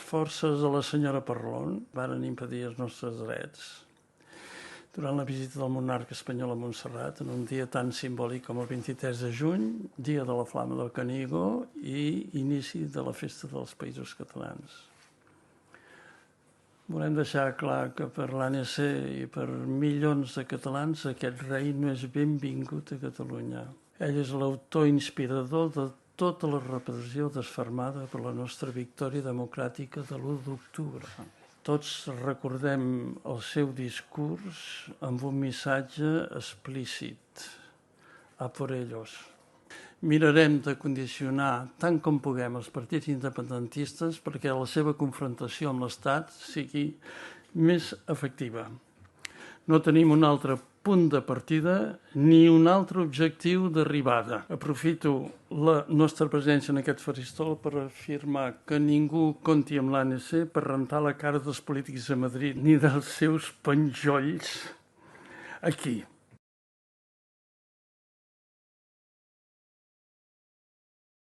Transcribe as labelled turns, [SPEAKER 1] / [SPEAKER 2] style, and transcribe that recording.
[SPEAKER 1] forces de la senyora Parlon varen impedir els nostres drets durant la visita del monarca espanyol a Montserrat, en un dia tan simbòlic com el 23 de juny, dia de la Flama del Canigó i inici de la Festa dels Països Catalans. Volem deixar clar que per l'ANC i per milions de catalans aquest rei no és benvingut a Catalunya. Ell és l'autor inspirador de tota la repressió desfermada per la nostra victòria democràtica de l'1 d'octubre. Tots recordem el seu discurs amb un missatge explícit. A por ellos. Mirarem de condicionar tant com puguem els partits independentistes perquè la seva confrontació amb l'Estat sigui més efectiva. No tenim un altre punt de partida ni un altre objectiu d'arribada. Aprofito la nostra presència en aquest faristol per afirmar que ningú compti amb l'ANC per rentar la cara dels polítics a Madrid ni dels seus penjolls aquí.